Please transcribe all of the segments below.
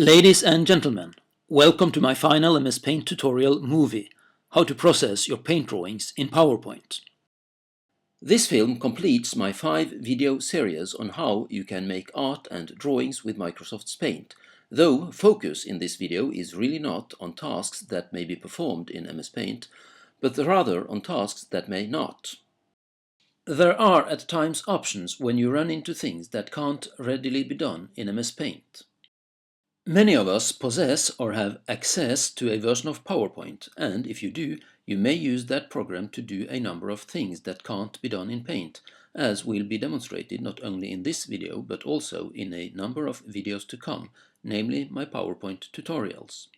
Ladies and gentlemen, welcome to my final MS Paint tutorial movie, How to Process Your Paint Drawings in PowerPoint. This film completes my 5-video series on how you can make art and drawings with Microsoft's Paint, though focus in this video is really not on tasks that may be performed in MS Paint, but rather on tasks that may not. There are at times options when you run into things that can't readily be done in MS Paint. Many of us possess or have access to a version of PowerPoint, and if you do, you may use that program to do a number of things that can't be done in Paint, as will be demonstrated not only in this video but also in a number of videos to come, namely my PowerPoint tutorials.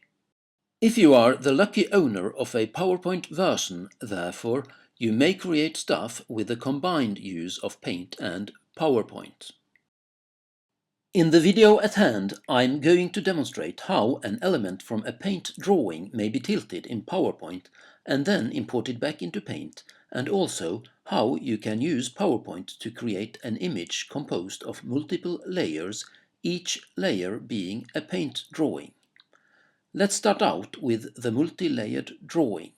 If you are the lucky owner of a PowerPoint version, therefore, you may create stuff with the combined use of Paint and PowerPoint. In the video at hand, I'm going to demonstrate how an element from a Paint drawing may be tilted in PowerPoint and then imported back into Paint, and also how you can use PowerPoint to create an image composed of multiple layers, each layer being a Paint drawing. Let's start out with the multi-layered drawing.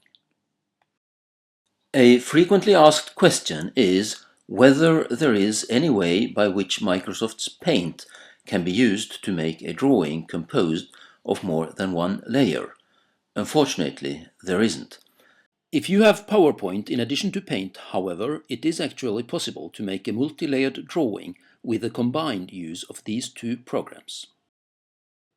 A frequently asked question is whether there is any way by which Microsoft's Paint can be used to make a drawing composed of more than one layer. Unfortunately, there isn't. If you have PowerPoint in addition to Paint, however, it is actually possible to make a multi-layered drawing with the combined use of these two programs.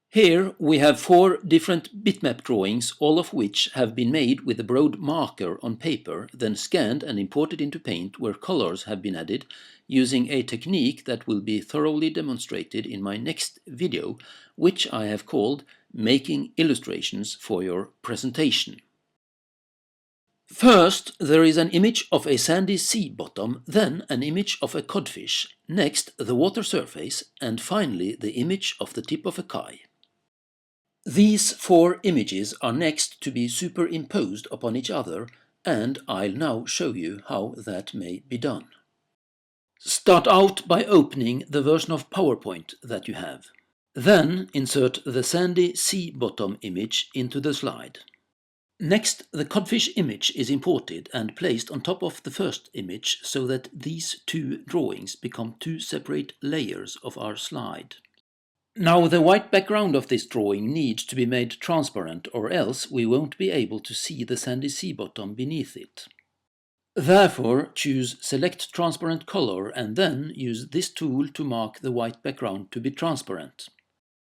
Here we have 4 different bitmap drawings, all of which have been made with a broad marker on paper, then scanned and imported into Paint where colors have been added, using a technique that will be thoroughly demonstrated in my next video, which I have called Making Illustrations for Your Presentation. First, there is an image of a sandy sea bottom, then an image of a codfish, next the water surface, and finally the image of the tip of a kai. These 4 images are next to be superimposed upon each other, and I'll now show you how that may be done. Start out by opening the version of PowerPoint that you have. Then insert the sandy sea bottom image into the slide. Next, the codfish image is imported and placed on top of the first image so that these 2 drawings become 2 separate layers of our slide. Now the white background of this drawing needs to be made transparent, or else we won't be able to see the sandy sea bottom beneath it. Therefore, choose Select Transparent Color and then use this tool to mark the white background to be transparent.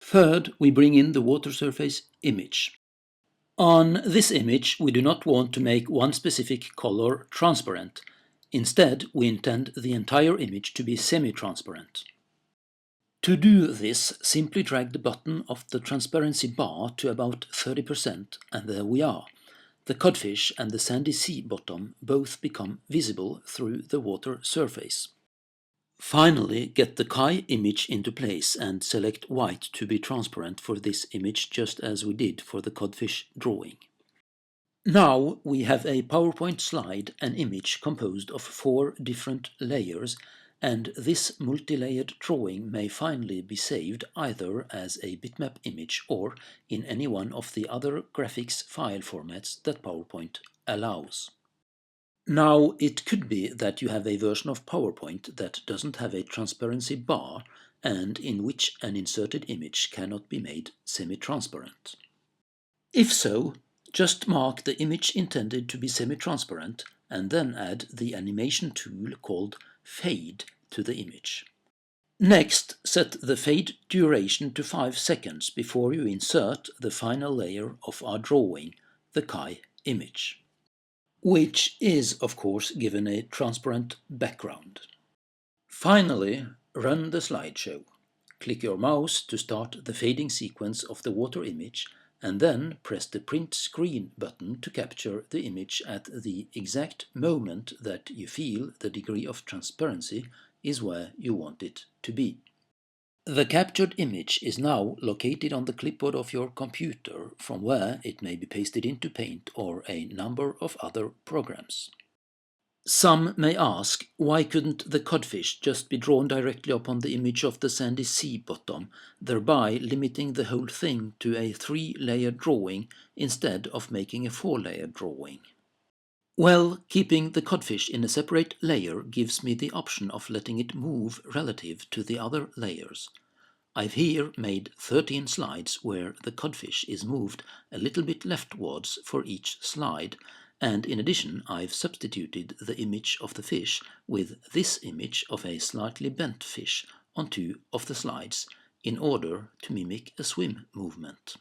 Third, we bring in the water surface image. On this image, we do not want to make one specific color transparent. Instead, we intend the entire image to be semi-transparent. To do this, simply drag the button of the transparency bar to about 30%, and there we are. The codfish and the sandy sea bottom both become visible through the water surface. Finally, get the kai image into place and select white to be transparent for this image, just as we did for the codfish drawing. Now we have a PowerPoint slide, an image composed of 4 different layers, and this multi-layered drawing may finally be saved either as a bitmap image or in any one of the other graphics file formats that PowerPoint allows. Now, it could be that you have a version of PowerPoint that doesn't have a transparency bar and in which an inserted image cannot be made semi-transparent. If so, just mark the image intended to be semi-transparent and then add the animation tool called Fade to the image. Next, set the fade duration to 5 seconds before you insert the final layer of our drawing, the kai image, which is, of course, given a transparent background. Finally, run the slideshow. Click your mouse to start the fading sequence of the water image, and then press the Print Screen button to capture the image at the exact moment that you feel the degree of transparency is where you want it to be. The captured image is now located on the clipboard of your computer, from where it may be pasted into Paint or a number of other programs. Some may ask, why couldn't the codfish just be drawn directly upon the image of the sandy sea bottom, thereby limiting the whole thing to a 3-layer drawing instead of making a 4-layer drawing? Well, keeping the codfish in a separate layer gives me the option of letting it move relative to the other layers. I've here made 13 slides where the codfish is moved a little bit leftwards for each slide, and in addition I've substituted the image of the fish with this image of a slightly bent fish on 2 of the slides in order to mimic a swim movement.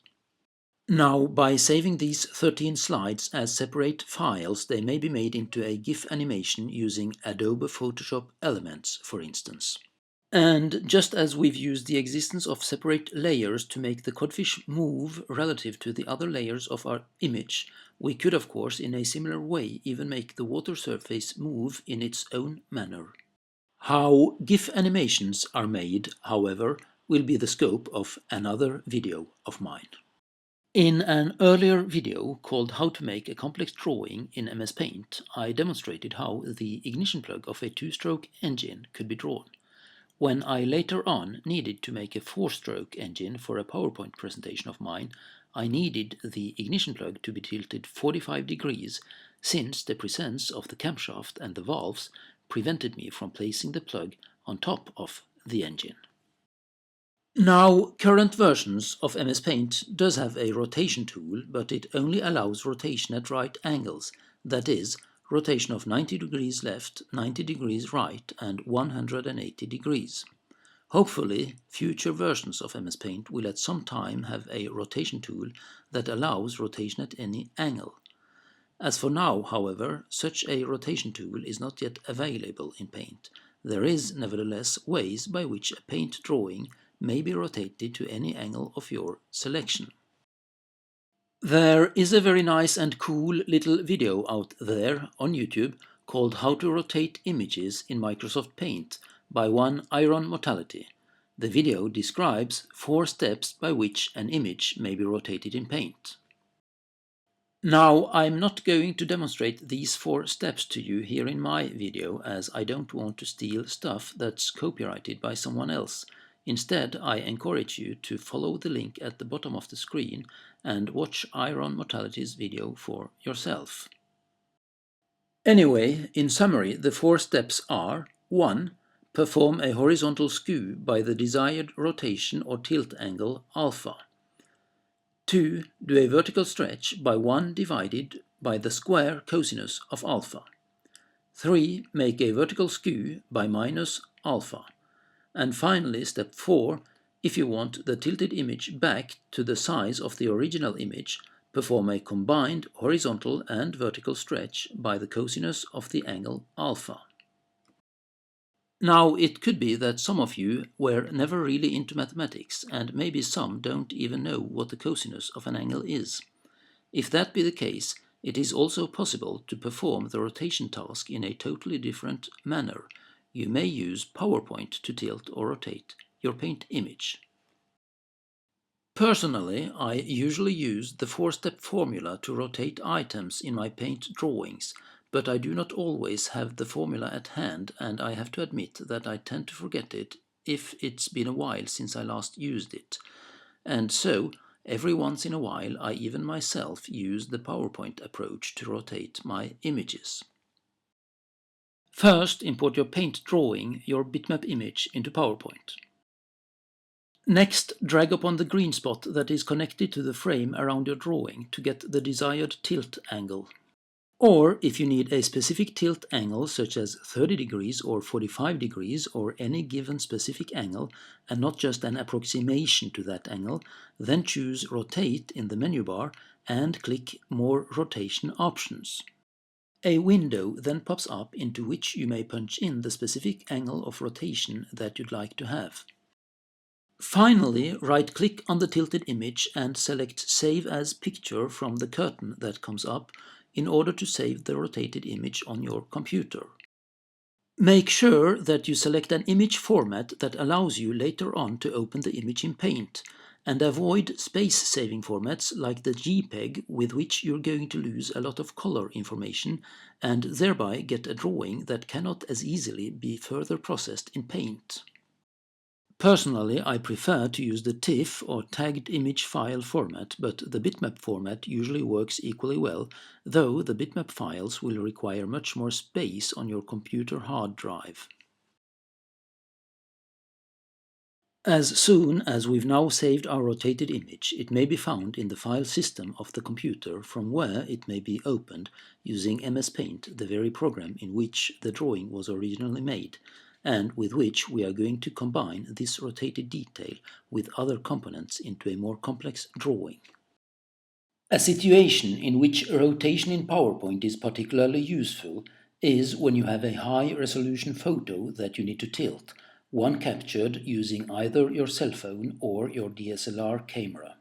Now, by saving these 13 slides as separate files, they may be made into a GIF animation using Adobe Photoshop Elements, for instance. And just as we've used the existence of separate layers to make the codfish move relative to the other layers of our image, we could of course in a similar way even make the water surface move in its own manner. How GIF animations are made, however, will be the scope of another video of mine. In an earlier video called How to Make a Complex Drawing in MS Paint, I demonstrated how the ignition plug of a 2-stroke engine could be drawn. When I later on needed to make a 4-stroke engine for a PowerPoint presentation of mine, I needed the ignition plug to be tilted 45 degrees, since the presence of the camshaft and the valves prevented me from placing the plug on top of the engine. Now, current versions of MS Paint does have a rotation tool, but it only allows rotation at right angles, that is, rotation of 90 degrees left, 90 degrees right, and 180 degrees. Hopefully, future versions of MS Paint will at some time have a rotation tool that allows rotation at any angle. As for now, however, such a rotation tool is not yet available in Paint. There is nevertheless ways by which a paint drawing may be rotated to any angle of your selection. There is a very nice and cool little video out there on YouTube called How to Rotate Images in Microsoft Paint by one Iron Mortality. The video describes 4 steps by which an image may be rotated in Paint. Now, I'm not going to demonstrate these 4 steps to you here in my video, as I don't want to steal stuff that's copyrighted by someone else. Instead, I encourage you to follow the link at the bottom of the screen and watch Iron Mortality's video for yourself. Anyway, in summary, the 4 steps are: 1. Perform a horizontal skew by the desired rotation or tilt angle alpha. 2. Do a vertical stretch by 1 divided by the square cosinus of alpha. 3. Make a vertical skew by minus alpha. And finally, step 4, if you want the tilted image back to the size of the original image, perform a combined horizontal and vertical stretch by the cosinus of the angle alpha. Now, it could be that some of you were never really into mathematics, and maybe some don't even know what the cosinus of an angle is. If that be the case, it is also possible to perform the rotation task in a totally different manner. You may use PowerPoint to tilt or rotate your paint image. Personally, I usually use the 4-step formula to rotate items in my paint drawings, but I do not always have the formula at hand, and I have to admit that I tend to forget it if it's been a while since I last used it. And so, every once in a while, I even myself use the PowerPoint approach to rotate my images. First, import your paint drawing, your bitmap image, into PowerPoint. Next, drag upon the green spot that is connected to the frame around your drawing to get the desired tilt angle. Or, if you need a specific tilt angle, such as 30 degrees or 45 degrees or any given specific angle, and not just an approximation to that angle, then choose Rotate in the menu bar and click More Rotation Options. A window then pops up into which you may punch in the specific angle of rotation that you'd like to have. Finally, right-click on the tilted image and select Save as Picture from the curtain that comes up in order to save the rotated image on your computer. Make sure that you select an image format that allows you later on to open the image in Paint, and avoid space-saving formats like the JPEG, with which you're going to lose a lot of color information and thereby get a drawing that cannot as easily be further processed in Paint. Personally, I prefer to use the TIFF or tagged image file format, but the bitmap format usually works equally well, though the bitmap files will require much more space on your computer hard drive. As soon as we've now saved our rotated image, it may be found in the file system of the computer, from where it may be opened using MS Paint, the very program in which the drawing was originally made, and with which we are going to combine this rotated detail with other components into a more complex drawing. A situation in which rotation in PowerPoint is particularly useful is when you have a high-resolution photo that you need to tilt, one captured using either your cell phone or your DSLR camera.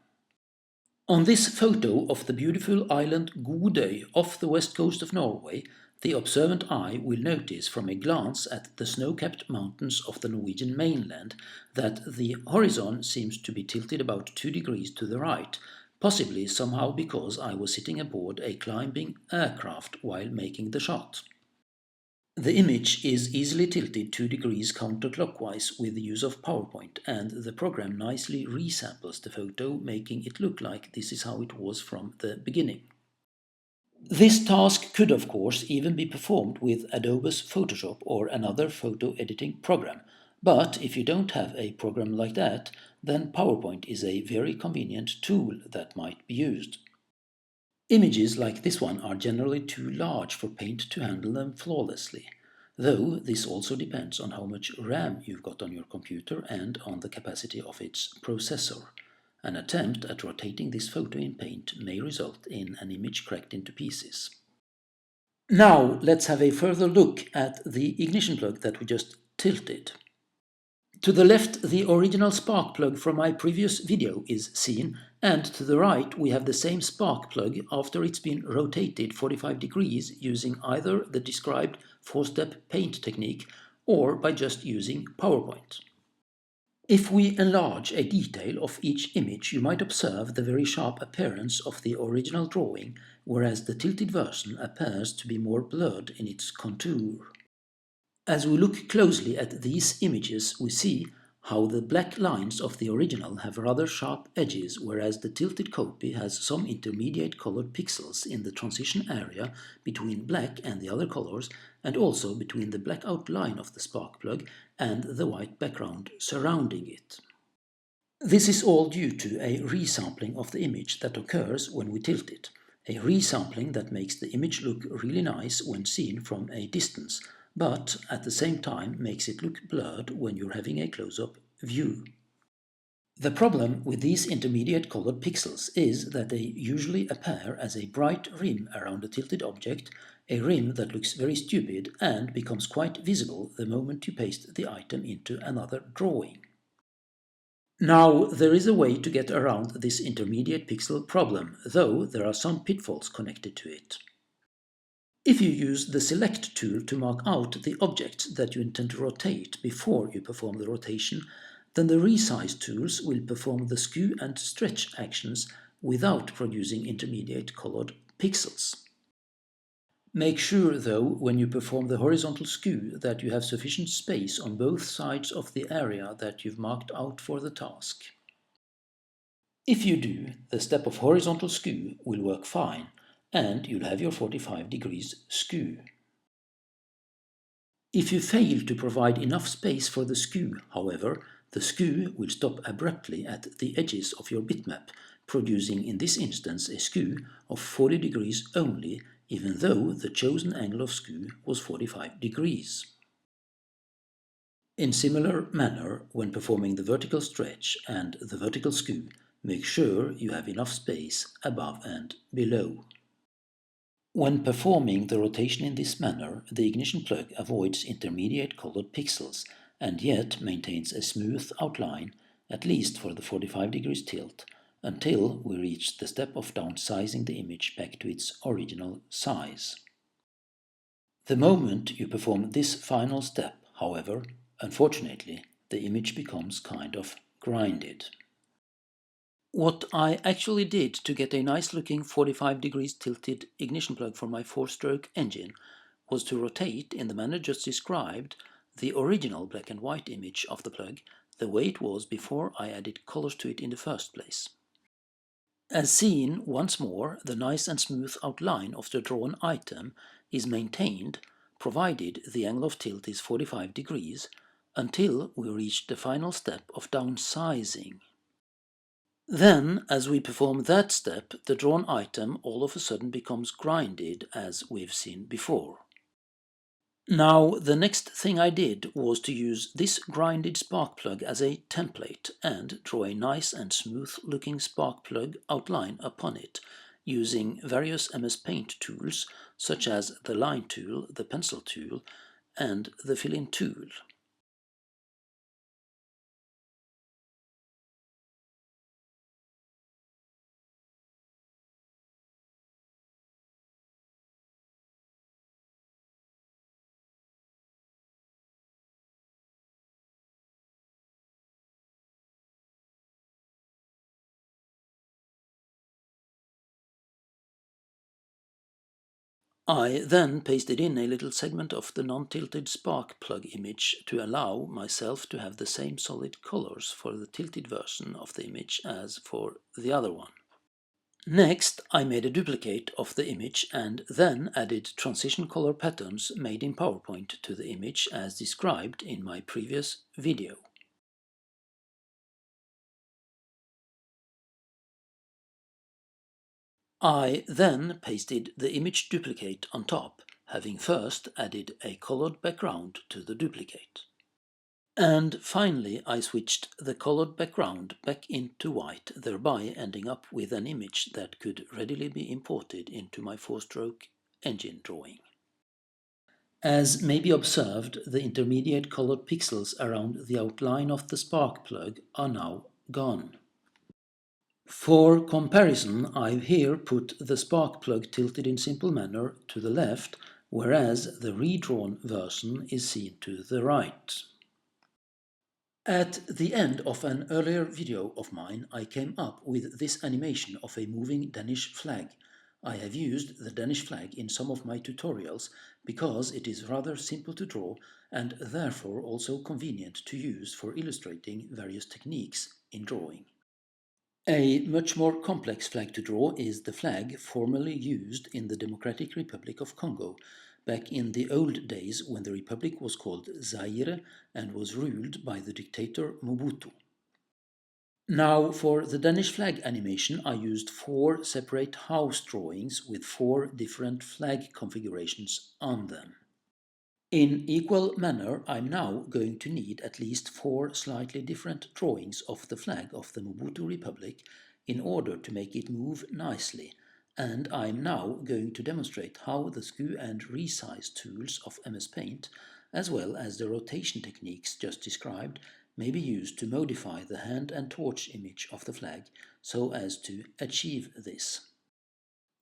On this photo of the beautiful island Godøy off the west coast of Norway, the observant eye will notice from a glance at the snow-capped mountains of the Norwegian mainland that the horizon seems to be tilted about 2 degrees to the right, possibly somehow because I was sitting aboard a climbing aircraft while making the shot. The image is easily tilted 2 degrees counterclockwise with the use of PowerPoint, and the program nicely resamples the photo, making it look like this is how it was from the beginning. This task could, of course, even be performed with Adobe's Photoshop or another photo editing program, but if you don't have a program like that, then PowerPoint is a very convenient tool that might be used. Images like this one are generally too large for Paint to handle them flawlessly, though this also depends on how much RAM you've got on your computer and on the capacity of its processor. An attempt at rotating this photo in Paint may result in an image cracked into pieces. Now let's have a further look at the ignition plug that we just tilted. To the left, the original spark plug from my previous video is seen, and to the right we have the same spark plug after it's been rotated 45 degrees using either the described 4-step paint technique or by just using PowerPoint. If we enlarge a detail of each image, you might observe the very sharp appearance of the original drawing, whereas the tilted version appears to be more blurred in its contour. As we look closely at these images, we see how the black lines of the original have rather sharp edges, whereas the tilted copy has some intermediate colored pixels in the transition area between black and the other colors, and also between the black outline of the spark plug and the white background surrounding it. This is all due to a resampling of the image that occurs when we tilt it, a resampling that makes the image look really nice when seen from a distance, but at the same time makes it look blurred when you're having a close-up view. The problem with these intermediate colored pixels is that they usually appear as a bright rim around a tilted object, a rim that looks very stupid and becomes quite visible the moment you paste the item into another drawing. Now, there is a way to get around this intermediate pixel problem, though there are some pitfalls connected to it. If you use the Select tool to mark out the objects that you intend to rotate before you perform the rotation, then the Resize tools will perform the skew and stretch actions without producing intermediate colored pixels. Make sure, though, when you perform the horizontal skew that you have sufficient space on both sides of the area that you've marked out for the task. If you do, the step of horizontal skew will work fine, and you'll have your 45 degrees skew. If you fail to provide enough space for the skew, however, the skew will stop abruptly at the edges of your bitmap, producing in this instance a skew of 40 degrees only, even though the chosen angle of skew was 45 degrees. In similar manner, when performing the vertical stretch and the vertical skew, make sure you have enough space above and below. When performing the rotation in this manner, the ignition plug avoids intermediate colored pixels and yet maintains a smooth outline, at least for the 45 degrees tilt, until we reach the step of downsizing the image back to its original size. The moment you perform this final step, however, unfortunately, the image becomes kind of grinded. What I actually did to get a nice looking 45 degrees tilted ignition plug for my 4-stroke engine was to rotate in the manner just described the original black and white image of the plug the way it was before I added colors to it in the first place. As seen, once more, the nice and smooth outline of the drawn item is maintained provided the angle of tilt is 45 degrees until we reach the final step of downsizing. Then, as we perform that step, the drawn item all of a sudden becomes grinded as we've seen before. Now, the next thing I did was to use this grinded spark plug as a template and draw a nice and smooth looking spark plug outline upon it using various MS Paint tools such as the line tool, the pencil tool, and the fill-in tool. I then pasted in a little segment of the non-tilted spark plug image to allow myself to have the same solid colors for the tilted version of the image as for the other one. Next, I made a duplicate of the image and then added transition color patterns made in PowerPoint to the image as described in my previous video. I then pasted the image duplicate on top, having first added a colored background to the duplicate. And finally I switched the colored background back into white, thereby ending up with an image that could readily be imported into my 4-stroke engine drawing. As may be observed, the intermediate colored pixels around the outline of the spark plug are now gone. For comparison, I've here put the spark plug tilted in simple manner to the left, whereas the redrawn version is seen to the right. At the end of an earlier video of mine, I came up with this animation of a moving Danish flag. I have used the Danish flag in some of my tutorials because it is rather simple to draw and therefore also convenient to use for illustrating various techniques in drawing. A much more complex flag to draw is the flag formerly used in the Democratic Republic of Congo, back in the old days when the republic was called Zaire and was ruled by the dictator Mobutu. Now, for the Danish flag animation, I used 4 separate house drawings with 4 different flag configurations on them. In equal manner, I'm now going to need at least 4 slightly different drawings of the flag of the Mobutu Republic in order to make it move nicely, and I'm now going to demonstrate how the skew and resize tools of MS Paint, as well as the rotation techniques just described, may be used to modify the hand and torch image of the flag so as to achieve this.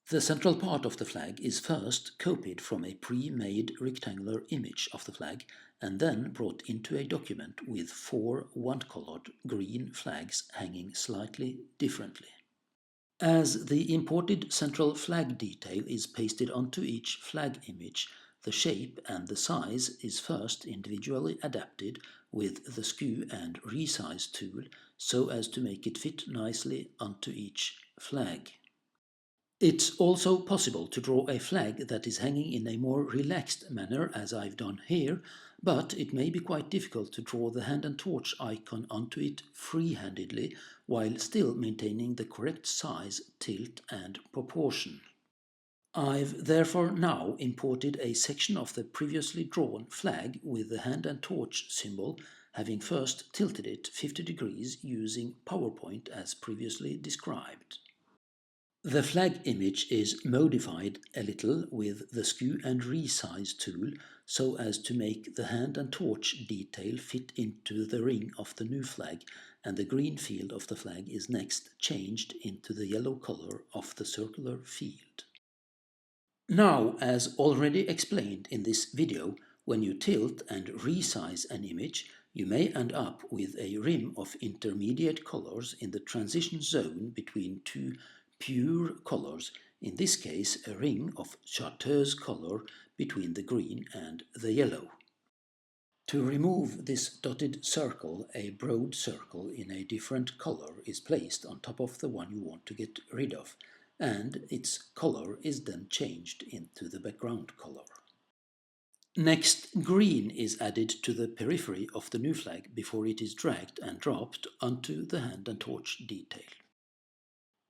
The central part of the flag is first copied from a pre-made rectangular image of the flag and then brought into a document with 4 one-colored green flags hanging slightly differently. As the imported central flag detail is pasted onto each flag image, the shape and the size is first individually adapted with the skew and resize tool so as to make it fit nicely onto each flag. It's also possible to draw a flag that is hanging in a more relaxed manner as I've done here, but it may be quite difficult to draw the hand and torch icon onto it free-handedly while still maintaining the correct size, tilt and proportion. I've therefore now imported a section of the previously drawn flag with the hand and torch symbol, having first tilted it 50 degrees using PowerPoint as previously described. The flag image is modified a little with the skew and resize tool so as to make the hand and torch detail fit into the ring of the new flag, and the green field of the flag is next changed into the yellow color of the circular field. Now, as already explained in this video, when you tilt and resize an image, you may end up with a rim of intermediate colors in the transition zone between two pure colors, in this case a ring of chartreuse color between the green and the yellow. To remove this dotted circle, a broad circle in a different color is placed on top of the one you want to get rid of, and its color is then changed into the background color. Next, green is added to the periphery of the new flag before it is dragged and dropped onto the hand and torch detail.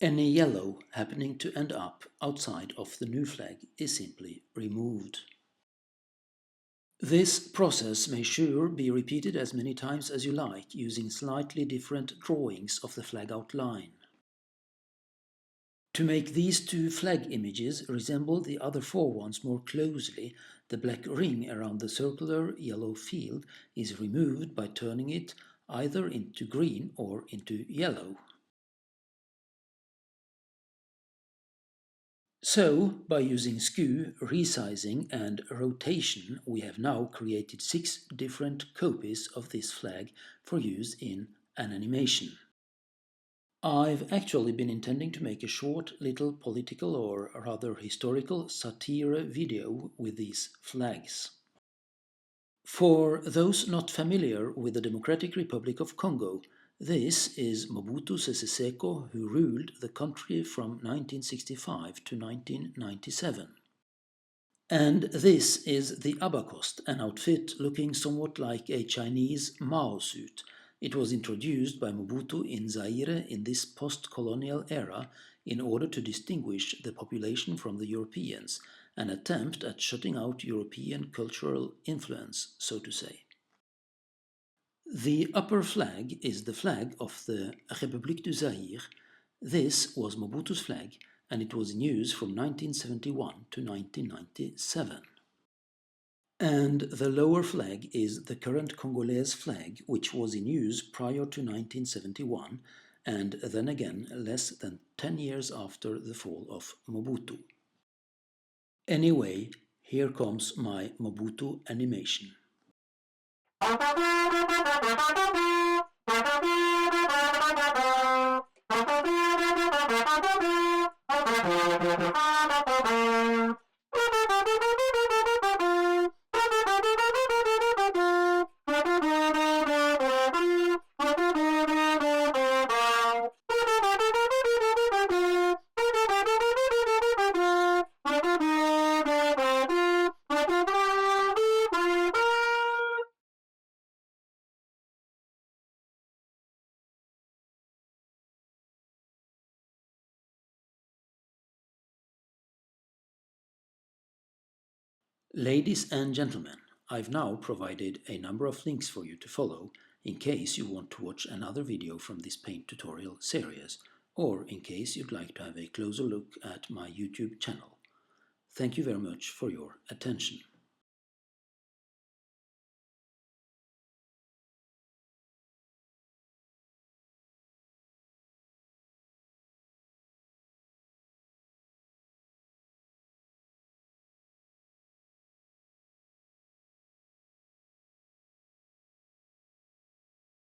Any yellow happening to end up outside of the new flag is simply removed. This process may sure be repeated as many times as you like, using slightly different drawings of the flag outline. To make these two flag images resemble the other four ones more closely, the black ring around the circular yellow field is removed by turning it either into green or into yellow. So, by using skew, resizing and rotation, we have now created 6 different copies of this flag for use in an animation. I've actually been intending to make a short little political or rather historical satire video with these flags. For those not familiar with the Democratic Republic of Congo, this is Mobutu Sese Seko, who ruled the country from 1965 to 1997. And this is the abacost, an outfit looking somewhat like a Chinese Mao suit. It was introduced by Mobutu in Zaire in this post-colonial era in order to distinguish the population from the Europeans, an attempt at shutting out European cultural influence, so to say. The upper flag is the flag of the République du Zaire. This was Mobutu's flag, and it was in use from 1971 to 1997. And the lower flag is the current Congolese flag, which was in use prior to 1971, and then again less than 10 years after the fall of Mobutu. Anyway, here comes my Mobutu animation. Ladies and gentlemen, I've now provided a number of links for you to follow in case you want to watch another video from this paint tutorial series, or in case you'd like to have a closer look at my YouTube channel. Thank you very much for your attention.